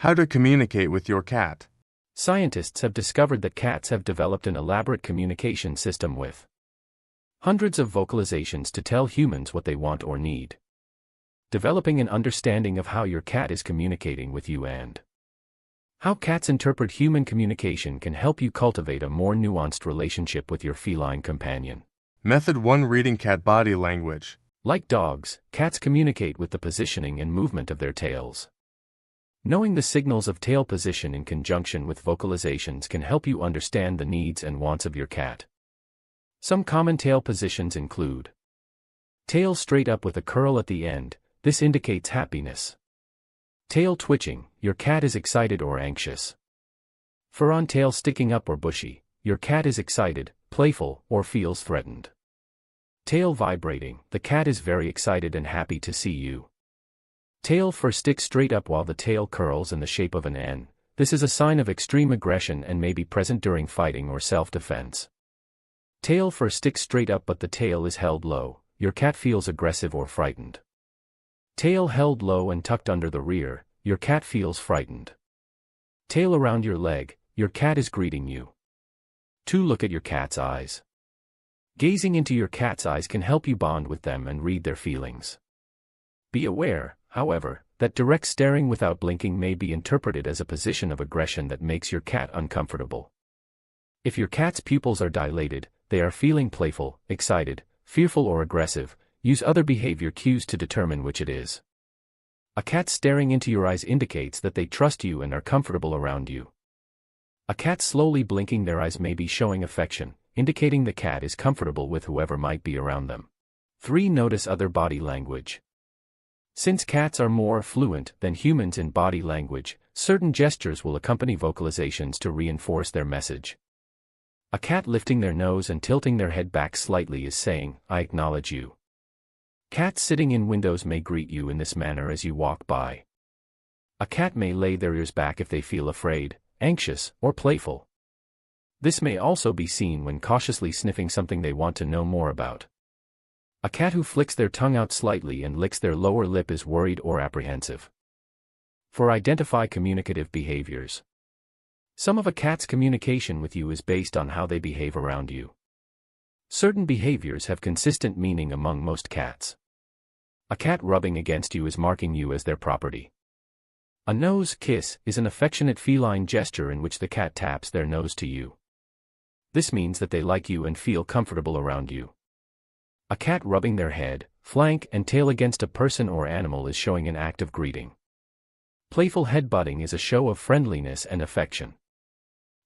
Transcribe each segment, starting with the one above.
How to communicate with your cat. Scientists have discovered that cats have developed an elaborate communication system with hundreds of vocalizations to tell humans what they want or need. Developing an understanding of how your cat is communicating with you and how cats interpret human communication can help you cultivate a more nuanced relationship with your feline companion. Method 1. Reading cat body language. Like dogs, cats communicate with the positioning and movement of their tails. Knowing the signals of tail position in conjunction with vocalizations can help you understand the needs and wants of your cat. Some common tail positions include tail straight up with a curl at the end. This indicates happiness. Tail twitching, your cat is excited or anxious. Fur on tail sticking up or bushy, your cat is excited, playful, or feels threatened. Tail vibrating, the cat is very excited and happy to see you. Tail fur sticks straight up while the tail curls in the shape of an N. This is a sign of extreme aggression and may be present during fighting or self-defense. Tail fur sticks straight up but the tail is held low, your cat feels aggressive or frightened. Tail held low and tucked under the rear, your cat feels frightened. Tail around your leg, your cat is greeting you. 2. Look at your cat's eyes. Gazing into your cat's eyes can help you bond with them and read their feelings. Be aware, however, that direct staring without blinking may be interpreted as a position of aggression that makes your cat uncomfortable. If your cat's pupils are dilated, they are feeling playful, excited, fearful or aggressive. Use other behavior cues to determine which it is. A cat staring into your eyes indicates that they trust you and are comfortable around you. A cat slowly blinking their eyes may be showing affection, indicating the cat is comfortable with whoever might be around them. 3. Notice other body language. Since cats are more fluent than humans in body language, certain gestures will accompany vocalizations to reinforce their message. A cat lifting their nose and tilting their head back slightly is saying, "I acknowledge you." Cats sitting in windows may greet you in this manner as you walk by. A cat may lay their ears back if they feel afraid, anxious, or playful. This may also be seen when cautiously sniffing something they want to know more about. A cat who flicks their tongue out slightly and licks their lower lip is worried or apprehensive. 4. Identify communicative behaviors. Some of a cat's communication with you is based on how they behave around you. Certain behaviors have consistent meaning among most cats. A cat rubbing against you is marking you as their property. A nose kiss is an affectionate feline gesture in which the cat taps their nose to you. This means that they like you and feel comfortable around you. A cat rubbing their head, flank, and tail against a person or animal is showing an act of greeting. Playful headbutting is a show of friendliness and affection.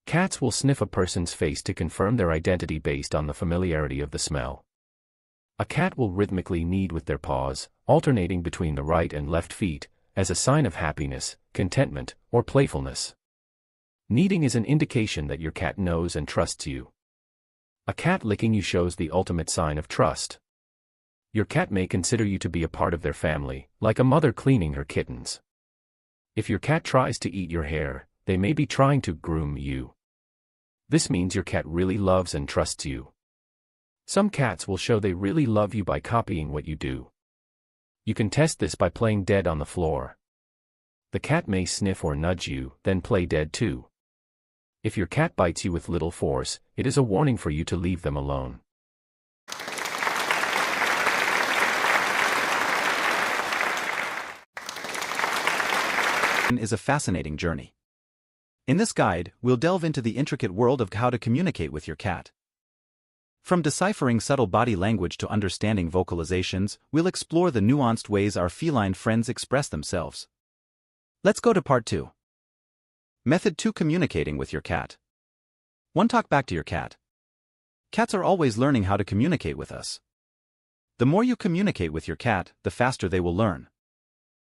Cats will sniff a person's face to confirm their identity based on the familiarity of the smell. A cat will rhythmically knead with their paws, alternating between the right and left feet, as a sign of happiness, contentment, or playfulness. Kneading is an indication that your cat knows and trusts you. A cat licking you shows the ultimate sign of trust. Your cat may consider you to be a part of their family, like a mother cleaning her kittens. If your cat tries to eat your hair, they may be trying to groom you. This means your cat really loves and trusts you. Some cats will show they really love you by copying what you do. You can test this by playing dead on the floor. The cat may sniff or nudge you, then play dead too. If your cat bites you with little force, it is a warning for you to leave them alone. Is a fascinating journey. In this guide, we'll delve into the intricate world of how to communicate with your cat. From deciphering subtle body language to understanding vocalizations, we'll explore the nuanced ways our feline friends express themselves. Let's go to part 2. Method 2. Communicating with your cat. 1. Talk back to your cat. Cats are always learning how to communicate with us. The more you communicate with your cat, the faster they will learn.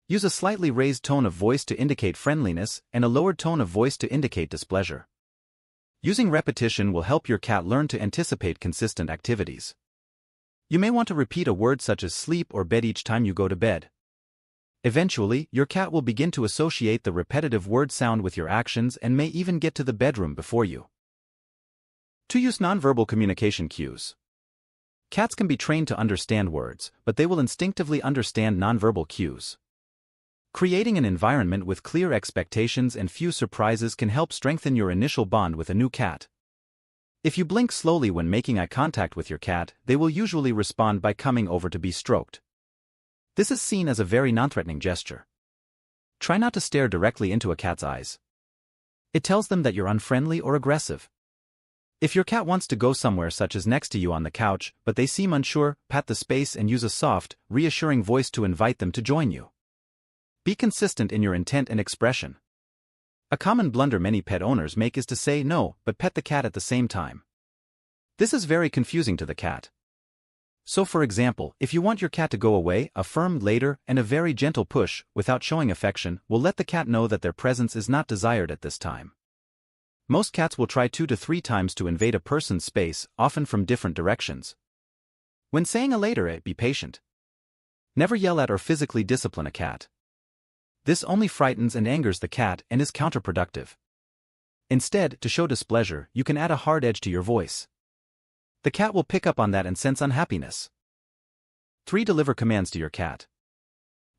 Use a slightly raised tone of voice to indicate friendliness and a lowered tone of voice to indicate displeasure. Using repetition will help your cat learn to anticipate consistent activities. You may want to repeat a word such as sleep or bed each time you go to bed. Eventually, your cat will begin to associate the repetitive word sound with your actions and may even get to the bedroom before you. 2. Use nonverbal communication cues. Cats can be trained to understand words, but they will instinctively understand nonverbal cues. Creating an environment with clear expectations and few surprises can help strengthen your initial bond with a new cat. If you blink slowly when making eye contact with your cat, they will usually respond by coming over to be stroked. This is seen as a very non-threatening gesture. Try not to stare directly into a cat's eyes. It tells them that you're unfriendly or aggressive. If your cat wants to go somewhere such as next to you on the couch, but they seem unsure, pat the space and use a soft, reassuring voice to invite them to join you. Be consistent in your intent and expression. A common blunder many pet owners make is to say no, but pet the cat at the same time. This is very confusing to the cat. So for example, if you want your cat to go away, a firm later and a very gentle push, without showing affection, will let the cat know that their presence is not desired at this time. Most cats will try 2 to 3 times to invade a person's space, often from different directions. When saying a later, be patient. Never yell at or physically discipline a cat. This only frightens and angers the cat and is counterproductive. Instead, to show displeasure, you can add a hard edge to your voice. The cat will pick up on that and sense unhappiness. 3. Deliver commands to your cat.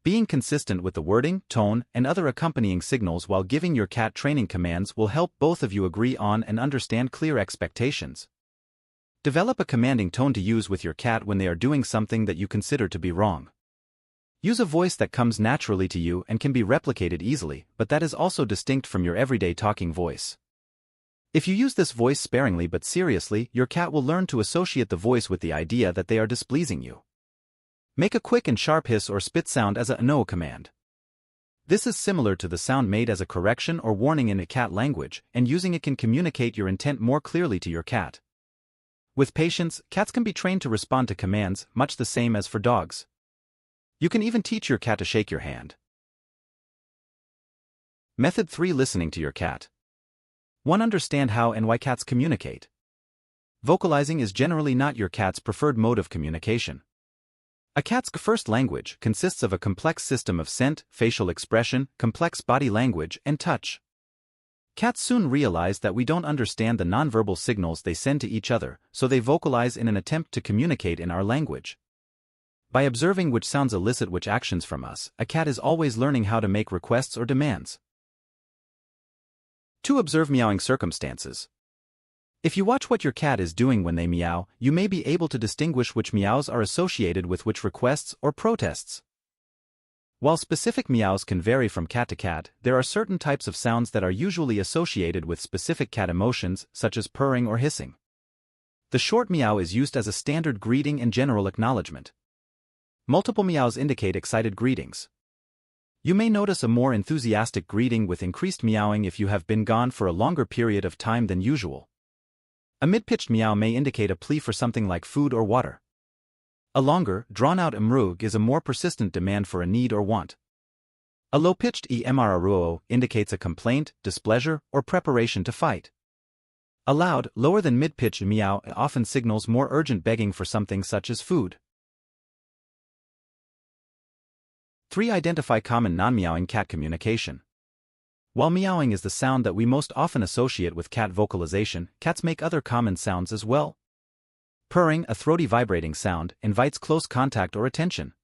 Being consistent with the wording, tone, and other accompanying signals while giving your cat training commands will help both of you agree on and understand clear expectations. Develop a commanding tone to use with your cat when they are doing something that you consider to be wrong. Use a voice that comes naturally to you and can be replicated easily, but that is also distinct from your everyday talking voice. If you use this voice sparingly but seriously, your cat will learn to associate the voice with the idea that they are displeasing you. Make a quick and sharp hiss or spit sound as a no command. This is similar to the sound made as a correction or warning in a cat language, and using it can communicate your intent more clearly to your cat. With patience, cats can be trained to respond to commands, much the same as for dogs. You can even teach your cat to shake your hand. Method 3. Listening to your cat. 1. Understand how and why cats communicate. Vocalizing is generally not your cat's preferred mode of communication. A cat's first language consists of a complex system of scent, facial expression, complex body language, and touch. Cats soon realize that we don't understand the nonverbal signals they send to each other, so they vocalize in an attempt to communicate in our language. By observing which sounds elicit which actions from us, a cat is always learning how to make requests or demands. 2. Observe meowing circumstances. If you watch what your cat is doing when they meow, you may be able to distinguish which meows are associated with which requests or protests. While specific meows can vary from cat to cat, there are certain types of sounds that are usually associated with specific cat emotions, such as purring or hissing. The short meow is used as a standard greeting and general acknowledgement. Multiple meows indicate excited greetings. You may notice a more enthusiastic greeting with increased meowing if you have been gone for a longer period of time than usual. A mid-pitched meow may indicate a plea for something like food or water. A longer, drawn-out mrug is a more persistent demand for a need or want. A low-pitched emruo indicates a complaint, displeasure, or preparation to fight. A loud, lower than mid-pitched meow often signals more urgent begging for something such as food. 3. Identify common non-meowing cat communication. While meowing is the sound that we most often associate with cat vocalization, cats make other common sounds as well. Purring, a throaty vibrating sound, invites close contact or attention.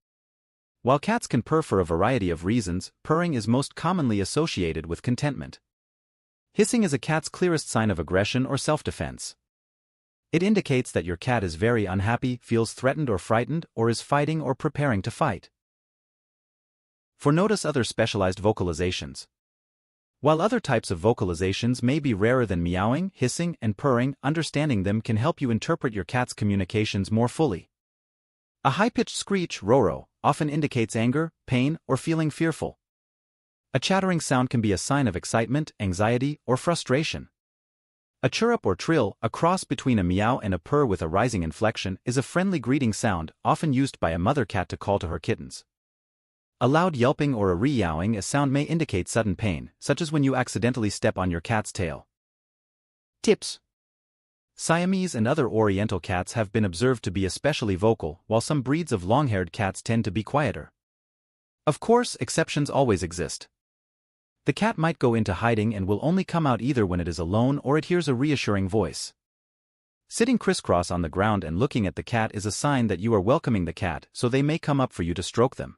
While cats can purr for a variety of reasons, purring is most commonly associated with contentment. Hissing is a cat's clearest sign of aggression or self-defense. It indicates that your cat is very unhappy, feels threatened or frightened, or is fighting or preparing to fight. 4. Notice other specialized vocalizations. While other types of vocalizations may be rarer than meowing, hissing, and purring, understanding them can help you interpret your cat's communications more fully. A high-pitched screech, roro, often indicates anger, pain, or feeling fearful. A chattering sound can be a sign of excitement, anxiety, or frustration. A chirrup or trill, a cross between a meow and a purr with a rising inflection, is a friendly greeting sound, often used by a mother cat to call to her kittens. A loud yelping or a re-yowing sound may indicate sudden pain, such as when you accidentally step on your cat's tail. Tips. Siamese and other Oriental cats have been observed to be especially vocal, while some breeds of long-haired cats tend to be quieter. Of course, exceptions always exist. The cat might go into hiding and will only come out either when it is alone or it hears a reassuring voice. Sitting crisscross on the ground and looking at the cat is a sign that you are welcoming the cat, so they may come up for you to stroke them.